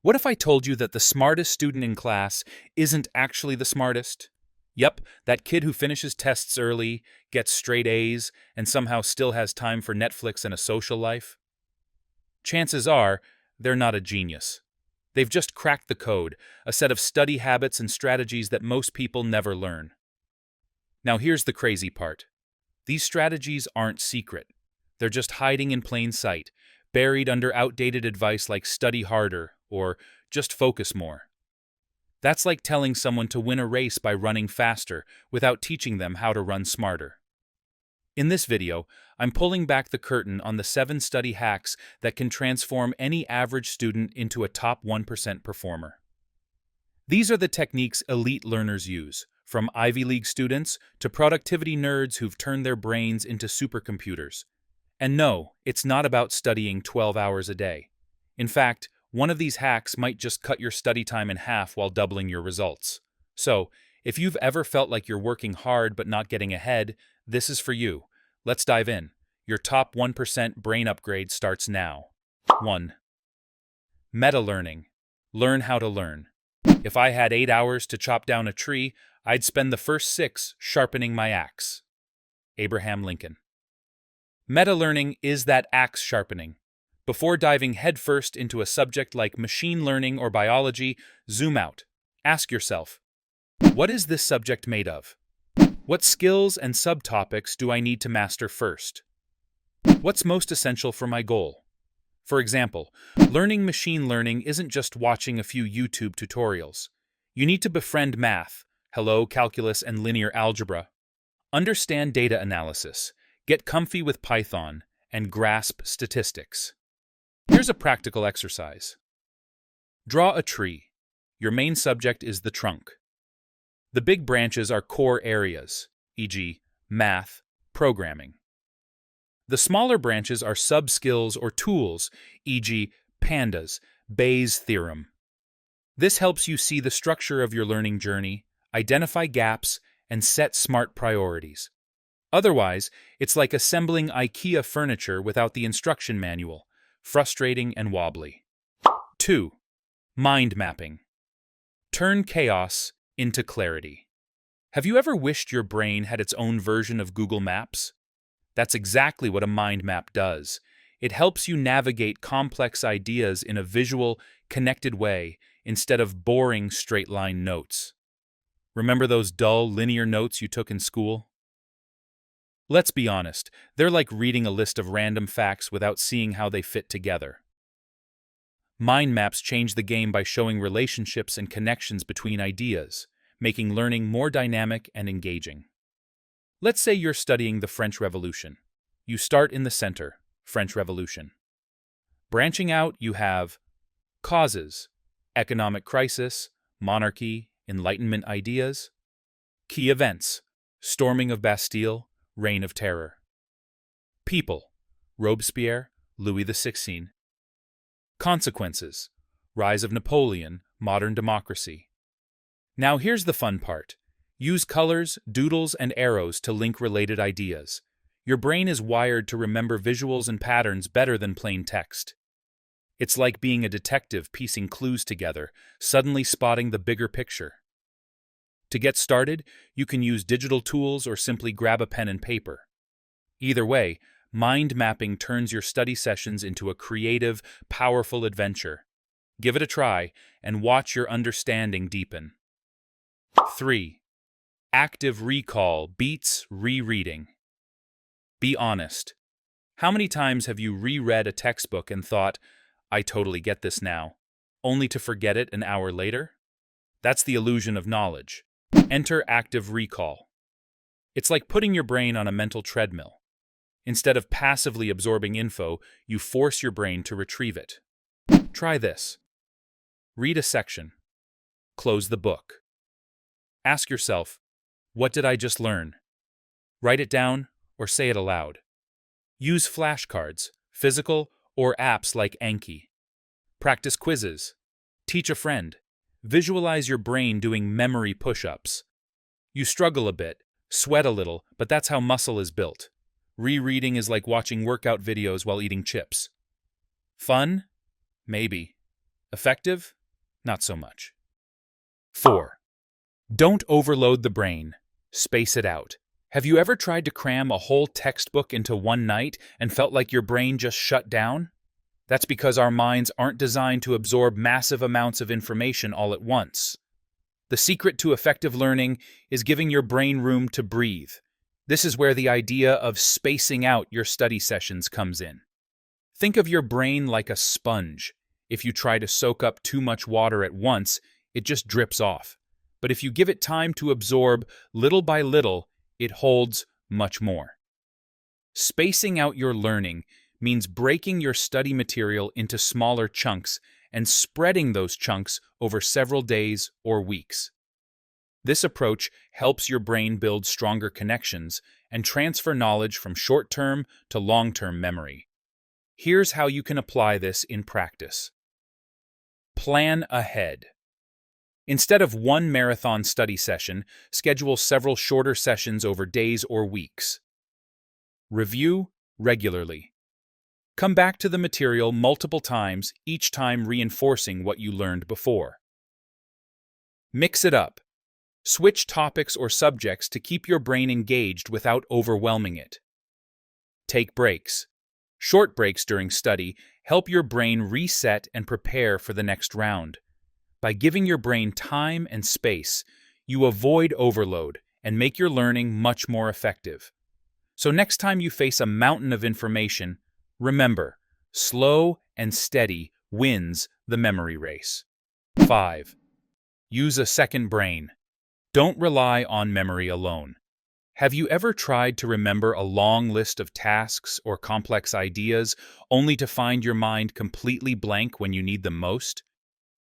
What if I told you that the smartest student in class isn't actually the smartest? Yep, that kid who finishes tests early, gets straight A's, and somehow still has time for Netflix and a social life? Chances are, they're not a genius. They've just cracked the code, a set of study habits and strategies that most people never learn. Now here's the crazy part. These strategies aren't secret. They're just hiding in plain sight, buried under outdated advice like study harder or just focus more. That's like telling someone to win a race by running faster without teaching them how to run smarter. In this video, I'm pulling back the curtain on the 7 study hacks that can transform any average student into a top 1% performer. These are the techniques elite learners use, from Ivy League students to productivity nerds who've turned their brains into supercomputers. And no, it's not about studying 12 hours a day. In fact, one of these hacks might just cut your study time in half while doubling your results. So, if you've ever felt like you're working hard but not getting ahead, this is for you. Let's dive in. Your top 1% brain upgrade starts now. 1. Meta-learning. Learn how to learn. If I had 8 hours to chop down a tree, I'd spend the first 6 sharpening my axe. Abraham Lincoln. Meta-learning is that axe sharpening. Before diving headfirst into a subject like machine learning or biology, zoom out. Ask yourself, what is this subject made of? What skills and subtopics do I need to master first? What's most essential for my goal? For example, learning machine learning isn't just watching a few YouTube tutorials. You need to befriend math, hello, calculus and linear algebra. Understand data analysis, get comfy with Python, and grasp statistics. Here's a practical exercise. Draw a tree. Your main subject is the trunk. The big branches are core areas, e.g., math, programming. The smaller branches are sub-skills or tools, e.g., pandas, Bayes' theorem. This helps you see the structure of your learning journey, identify gaps, and set smart priorities. Otherwise, it's like assembling IKEA furniture without the instruction manual, frustrating and wobbly. 2. Mind mapping. Turn chaos into clarity. Have you ever wished your brain had its own version of Google Maps? That's exactly what a mind map does. It helps you navigate complex ideas in a visual, connected way instead of boring straight-line notes. Remember those dull, linear notes you took in school? Let's be honest, they're like reading a list of random facts without seeing how they fit together. Mind maps change the game by showing relationships and connections between ideas, making learning more dynamic and engaging. Let's say you're studying the French Revolution. You start in the center, French Revolution. Branching out, you have causes, economic crisis, monarchy, Enlightenment ideas. Key events, storming of Bastille, Reign of Terror. People, Robespierre, Louis XVI. Consequences, rise of Napoleon, modern democracy. Now here's the fun part. Use colors, doodles, and arrows to link related ideas. Your brain is wired to remember visuals and patterns better than plain text. It's like being a detective piecing clues together, suddenly spotting the bigger picture. To get started, you can use digital tools or simply grab a pen and paper. Either way, mind mapping turns your study sessions into a creative, powerful adventure. Give it a try and watch your understanding deepen. 3. Active recall beats rereading. Be honest. How many times have you reread a textbook and thought, I totally get this now, only to forget it an hour later? That's the illusion of knowledge. Enter active recall. It's like putting your brain on a mental treadmill. Instead of passively absorbing info, you force your brain to retrieve it. Try this. Read a section. Close the book. Ask yourself, what did I just learn? Write it down or say it aloud. Use flashcards, physical or apps like Anki. Practice quizzes. Teach a friend. Visualize your brain doing memory push-ups. You struggle a bit, sweat a little, but that's how muscle is built. Rereading is like watching workout videos while eating chips. Fun? Maybe. Effective? Not so much. 4. Don't overload the brain. Space it out. Have you ever tried to cram a whole textbook into one night and felt like your brain just shut down? That's because our minds aren't designed to absorb massive amounts of information all at once. The secret to effective learning is giving your brain room to breathe. This is where the idea of spacing out your study sessions comes in. Think of your brain like a sponge. If you try to soak up too much water at once, it just drips off. But if you give it time to absorb little by little, it holds much more. Spacing out your learning means breaking your study material into smaller chunks and spreading those chunks over several days or weeks. This approach helps your brain build stronger connections and transfer knowledge from short-term to long-term memory. Here's how you can apply this in practice. Plan ahead. Instead of one marathon study session, schedule several shorter sessions over days or weeks. Review regularly. Come back to the material multiple times, each time reinforcing what you learned before. Mix it up. Switch topics or subjects to keep your brain engaged without overwhelming it. Take breaks. Short breaks during study help your brain reset and prepare for the next round. By giving your brain time and space, you avoid overload and make your learning much more effective. So next time you face a mountain of information, remember, slow and steady wins the memory race. 5. Use a second brain. Don't rely on memory alone. Have you ever tried to remember a long list of tasks or complex ideas only to find your mind completely blank when you need them most?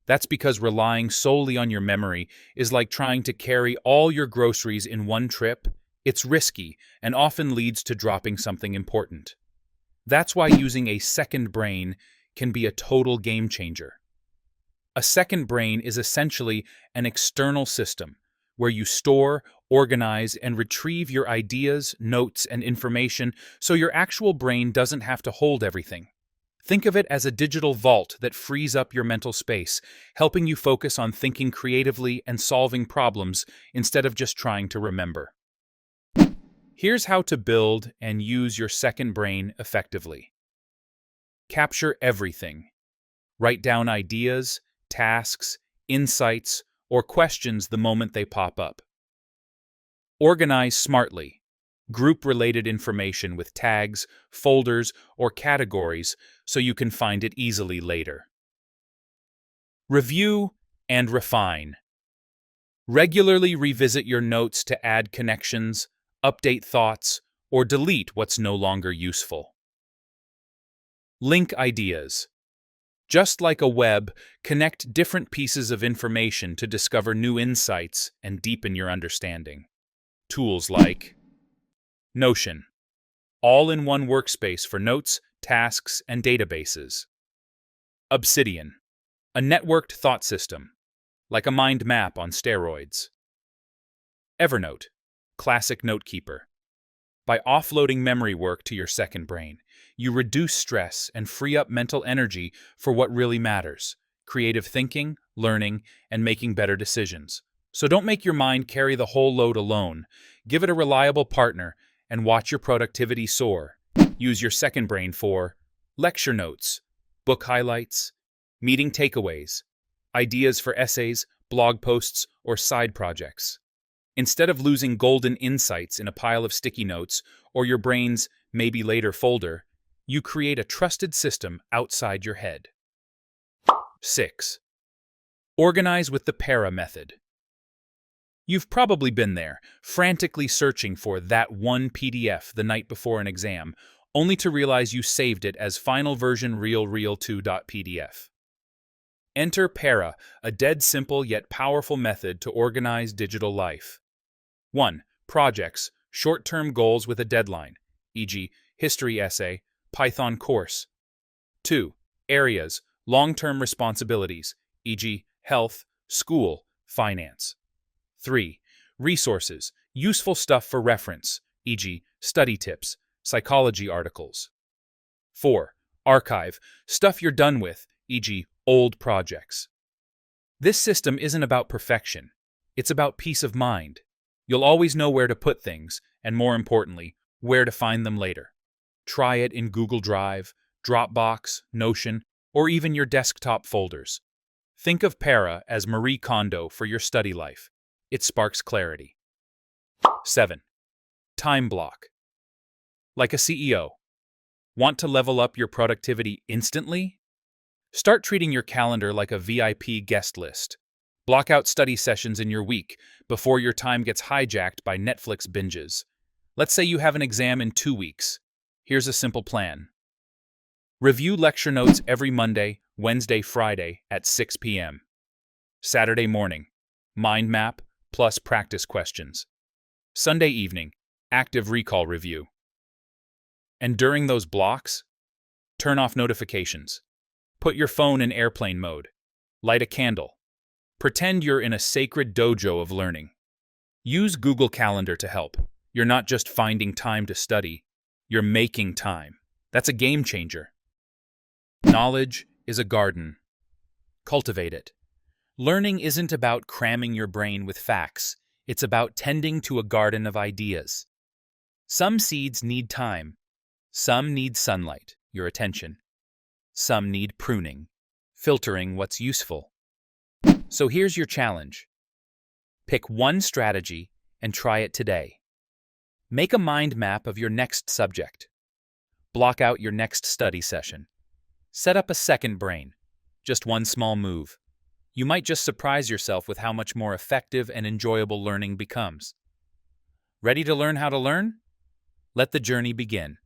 That's because relying solely on your memory is like trying to carry all your groceries in one trip. It's risky and often leads to dropping something important. That's why using a second brain can be a total game changer. A second brain is essentially an external system where you store, organize, and retrieve your ideas, notes, and information so your actual brain doesn't have to hold everything. Think of it as a digital vault that frees up your mental space, helping you focus on thinking creatively and solving problems instead of just trying to remember. Here's how to build and use your second brain effectively. Capture everything. Write down ideas, tasks, insights, or questions the moment they pop up. Organize smartly. Group related information with tags, folders, or categories so you can find it easily later. Review and refine. Regularly revisit your notes to add connections, update thoughts, or delete what's no longer useful. Link ideas. Just like a web, connect different pieces of information to discover new insights and deepen your understanding. Tools like Notion, all-in-one workspace for notes, tasks, and databases. Obsidian, a networked thought system, like a mind map on steroids. Evernote, classic note-keeper. By offloading memory work to your second brain, you reduce stress and free up mental energy for what really matters: creative thinking, learning, and making better decisions. So don't make your mind carry the whole load alone. Give it a reliable partner and watch your productivity soar. Use your second brain for lecture notes, book highlights, meeting takeaways, ideas for essays, blog posts, or side projects. Instead of losing golden insights in a pile of sticky notes or your brain's maybe later folder, you create a trusted system outside your head. 6. Organize with the para method. You've probably been there, frantically searching for that one PDF the night before an exam, only to realize you saved it as final version real2.pdf. Enter para, a dead simple yet powerful method to organize digital life. 1. Projects, short-term goals with a deadline, e.g., history essay, Python course. 2. Areas, long-term responsibilities, e.g., health, school, finance. 3. Resources, useful stuff for reference, e.g., study tips, psychology articles. 4. Archive, stuff you're done with, e.g., old projects. This system isn't about perfection. It's about peace of mind. You'll always know where to put things, and more importantly, where to find them later. Try it in Google Drive, Dropbox, Notion, or even your desktop folders. Think of Para as Marie Kondo for your study life. It sparks clarity. 7. Time block. Like a CEO. Want to level up your productivity instantly? Start treating your calendar like a VIP guest list. Block out study sessions in your week before your time gets hijacked by Netflix binges. Let's say you have an exam in 2 weeks. Here's a simple plan. Review lecture notes every Monday, Wednesday, Friday at 6 p.m. Saturday morning, mind map plus practice questions. Sunday evening, active recall review. And during those blocks, turn off notifications. Put your phone in airplane mode. Light a candle. Pretend you're in a sacred dojo of learning. Use Google Calendar to help. You're not just finding time to study, you're making time. That's a game changer. Knowledge is a garden. Cultivate it. Learning isn't about cramming your brain with facts. It's about tending to a garden of ideas. Some seeds need time. Some need sunlight, your attention. Some need pruning, filtering what's useful. So here's your challenge. Pick one strategy and try it today. Make a mind map of your next subject. Block out your next study session. Set up a second brain. Just one small move. You might just surprise yourself with how much more effective and enjoyable learning becomes. Ready to learn how to learn? Let the journey begin.